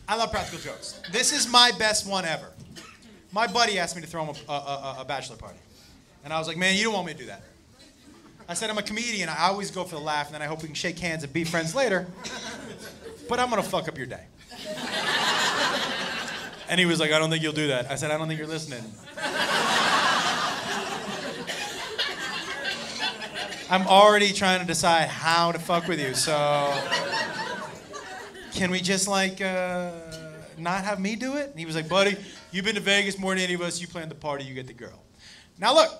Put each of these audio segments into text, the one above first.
I love practical jokes. This is my best one ever. My buddy asked me to throw him a bachelor party. And I was like, man, you don't want me to do that. I said, I'm a comedian. I always go for the laugh, and then I hope we can shake hands and be friends later. But I'm going to fuck up your day. And he was like, I don't think you'll do that. I said, I don't think you're listening. I'm already trying to decide how to fuck with you, so can we just like not have me do it? And he was like, buddy, you've been to Vegas more than any of us. You planned the party, you get the girl. Now look,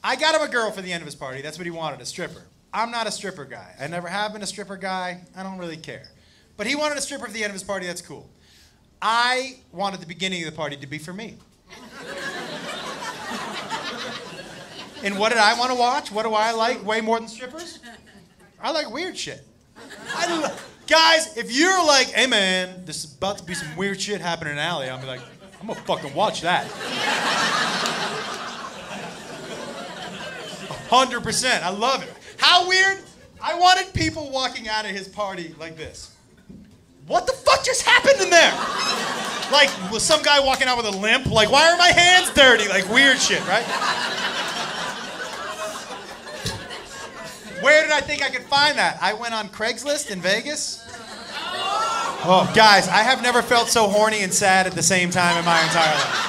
I got him a girl for the end of his party. That's what he wanted, a stripper. I'm not a stripper guy. I never have been a stripper guy. I don't really care. But he wanted a stripper for the end of his party. That's cool. I wanted the beginning of the party to be for me. And what did I want to watch? What do I like way more than strippers? I like weird shit. Guys, if you're like, hey man, this is about to be some weird shit happening in an alley, I'll be like, I'm gonna fucking watch that. 100%. I love it. How weird? I wanted people walking out of his party like this. What the fuck just happened in there? Like, was some guy walking out with a limp? Like, why are my hands dirty? Like, weird shit, right? Where did I think I could find that? I went on Craigslist in Vegas. Oh, guys, I have never felt so horny and sad at the same time in my entire life.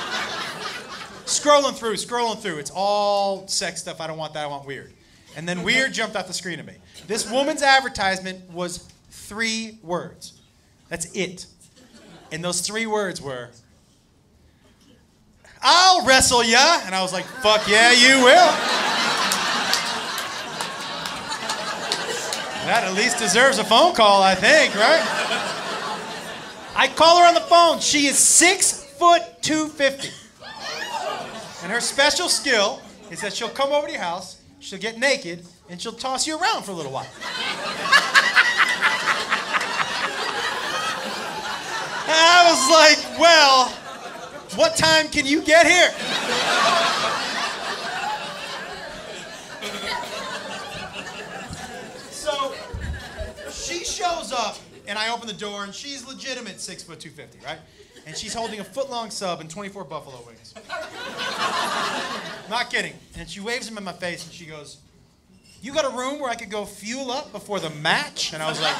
Scrolling through. It's all sex stuff. I don't want that. I want weird. And then weird jumped off the screen at me. This woman's advertisement was 3 words. That's it. And those 3 words were, I'll wrestle ya. And I was like, fuck yeah, you will. That at least deserves a phone call, I think, right? I call her on the phone. She is 6'250". And her special skill is that she'll come over to your house, she'll get naked, and she'll toss you around for a little while. And I was like, well, what time can you get here? So she shows up, and I open the door, and she's legitimate 6'250", right? And she's holding a foot-long sub and 24 buffalo wings. Not kidding. And she waves them in my face, and she goes, you got a room where I could go fuel up before the match? And I was like,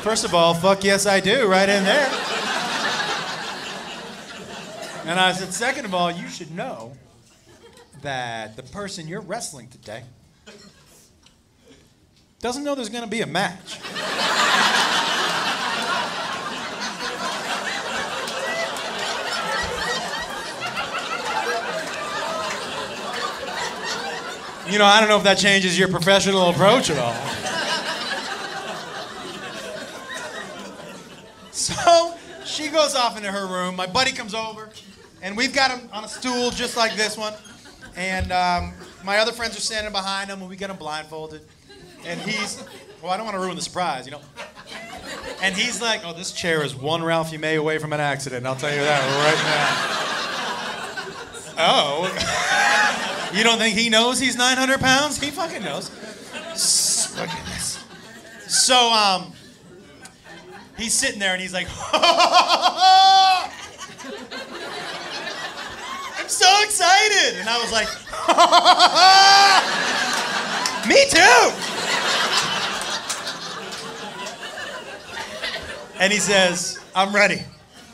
first of all, fuck yes I do, right in there. And I said, second of all, you should know that the person you're wrestling today doesn't know there's gonna be a match. You know, I don't know if that changes your professional approach at all. So she goes off into her room. My buddy comes over, and we've got him on a stool just like this one. And my other friends are standing behind him, and we got him blindfolded. And he's, well, I don't want to ruin the surprise, you know. And he's like, oh, this chair is one Ralphie May away from an accident. I'll tell you that right now. Oh. You don't think he knows he's 900 pounds? He fucking knows. Look at this. So, he's sitting there and he's like, I'm so excited. And I was like, me too. And he says, I'm ready.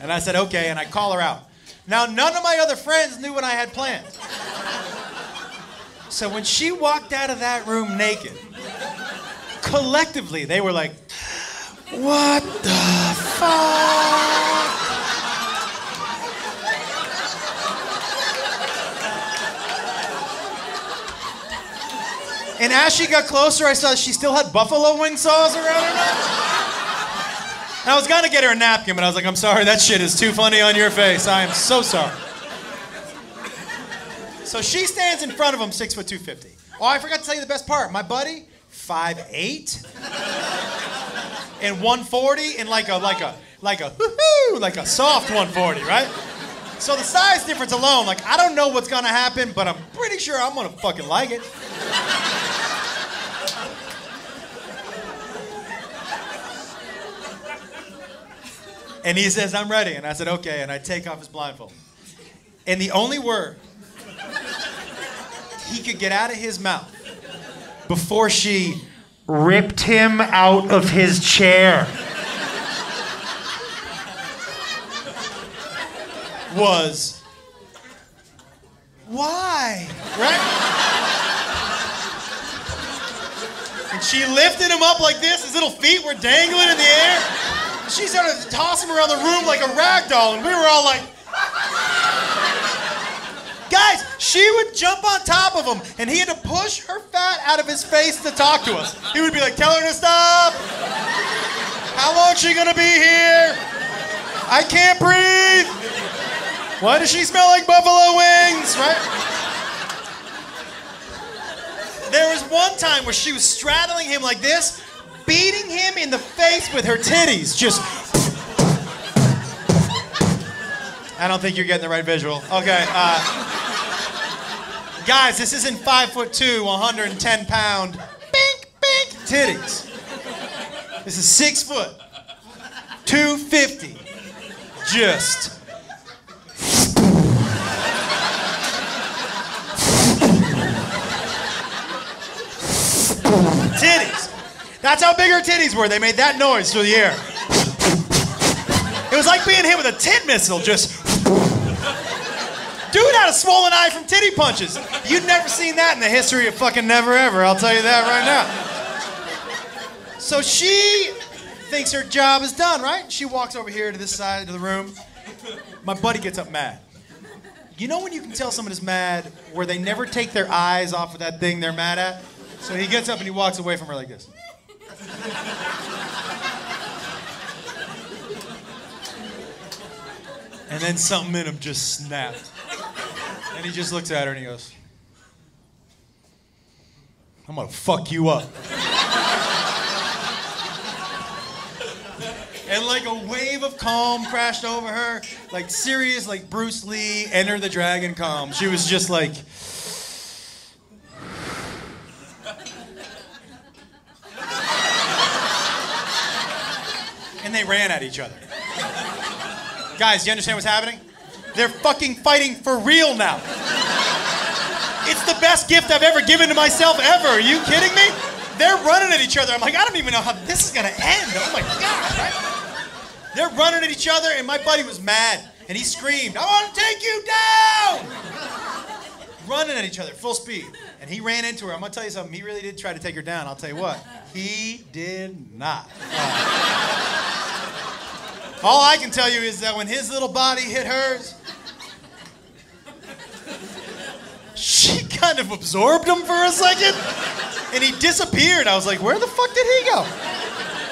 And I said, okay, and I call her out. Now, none of my other friends knew what I had planned. So when she walked out of that room naked, collectively, they were like, what the fuck? And as she got closer, I saw she still had buffalo wing saws around her neck. And I was gonna get her a napkin, but I was like, I'm sorry, that shit is too funny on your face. I am so sorry. So she stands in front of him, 6'250". Oh, I forgot to tell you the best part. My buddy, 5'8", and 140, and like a woohoo, like a soft 140, right? So the size difference alone, like I don't know what's gonna happen, but I'm pretty sure I'm gonna fucking like it. And he says, I'm ready. And I said, okay. And I take off his blindfold. And the only word he could get out of his mouth before she ripped him out of his chair was, why? Right? And she lifted him up like this. His little feet were dangling in the air. She started to toss him around the room like a rag doll, and we were all like, guys, she would jump on top of him, and he had to push her fat out of his face to talk to us. He would be like, tell her to stop. How long is she gonna be here? I can't breathe. Why does she smell like buffalo wings, right? There was one time where she was straddling him like this, beating him in the face with her titties. Just. I don't think you're getting the right visual. Okay. Guys, this isn't 5'2", 110 pound, bink, bink, titties. This is 6 foot, 250. Just. Titties. That's how big her titties were. They made that noise through the air. It was like being hit with a tit missile, just. Dude had a swollen eye from titty punches. You'd never seen that in the history of fucking never ever, I'll tell you that right now. So she thinks her job is done, right? She walks over here to this side of the room. My buddy gets up mad. You know when you can tell someone is mad where they never take their eyes off of that thing they're mad at? So he gets up and he walks away from her like this. And then something in him just snapped. And he just looks at her and he goes, I'm gonna fuck you up. And like a wave of calm crashed over her, like serious, like Bruce Lee, Enter the Dragon calm. She was just like, and they ran at each other. Guys, do you understand what's happening? They're fucking fighting for real now. It's the best gift I've ever given to myself ever. Are you kidding me? They're running at each other. I'm like, I don't even know how this is gonna end. Oh my God, right? They're running at each other, and my buddy was mad, and he screamed, I want to take you down! Running at each other, full speed. And he ran into her. I'm gonna tell you something, he really did try to take her down. I'll tell you what, he did not. All I can tell you is that when his little body hit hers, she kind of absorbed him for a second, and he disappeared. I was like, where the fuck did he go?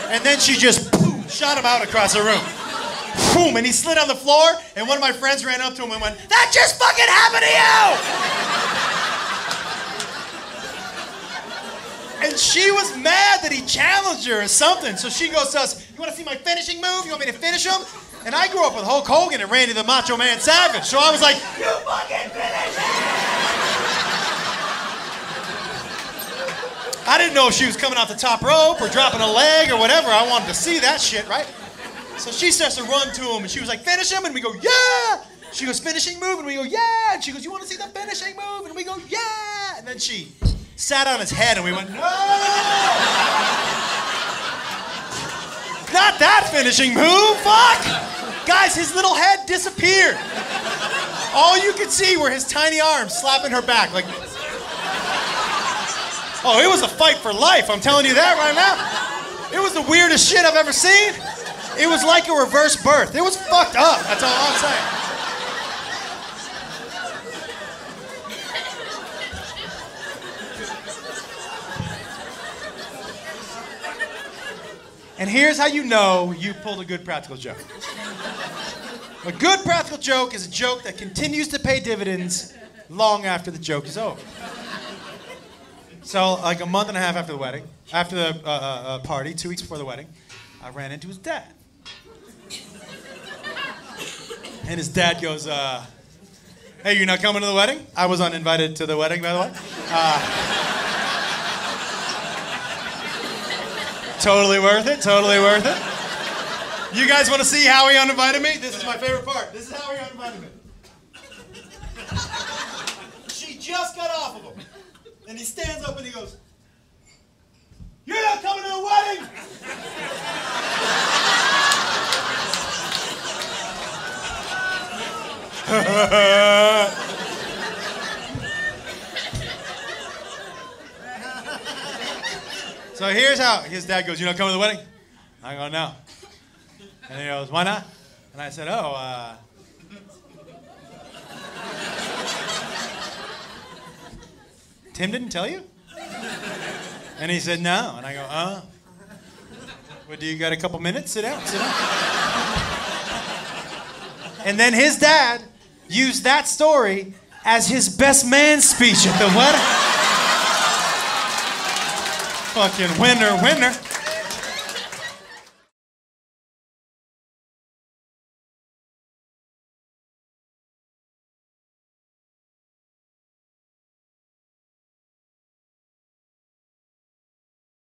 And then she just boom, shot him out across the room. Boom, and he slid on the floor, and one of my friends ran up to him and went, that just fucking happened to you! And she was mad that he challenged her or something. So she goes to us, you want to see my finishing move? You want me to finish him? And I grew up with Hulk Hogan and Randy the Macho Man Savage. So I was like, you fucking finish it! I didn't know if she was coming off the top rope or dropping a leg or whatever. I wanted to see that shit, right? So she starts to run to him and she was like, finish him? And we go, yeah! She goes, finishing move? And we go, yeah! And she goes, you want to see the finishing move? And we go, yeah! And then she sat on his head and we went, no! Not that finishing move, fuck! Guys, his little head disappeared. All you could see were his tiny arms slapping her back, like. Oh, it was a fight for life, I'm telling you that right now. It was the weirdest shit I've ever seen. It was like a reverse birth. It was fucked up, that's all I'm saying. And here's how you know you pulled a good practical joke. A good practical joke is a joke that continues to pay dividends long after the joke is over. So, like a month and a half after the wedding, after the party, 2 weeks before the wedding, I ran into his dad. And his dad goes, hey, you're not coming to the wedding? I was uninvited to the wedding, by the way. Totally worth it, totally worth it. You guys want to see how he uninvited me? This is my favorite part. This is how he uninvited me. She just got off of him. And he stands up and he goes, "You're not coming to the wedding!" So here's how his dad goes, "You not coming to the wedding?" I go, "No." And he goes, "Why not?" And I said, Tim didn't tell you? And he said, "No." And I go, "Well, do you got a couple minutes? Sit down, sit down." And then his dad used that story as his best man speech at the wedding. Fucking winner, winner.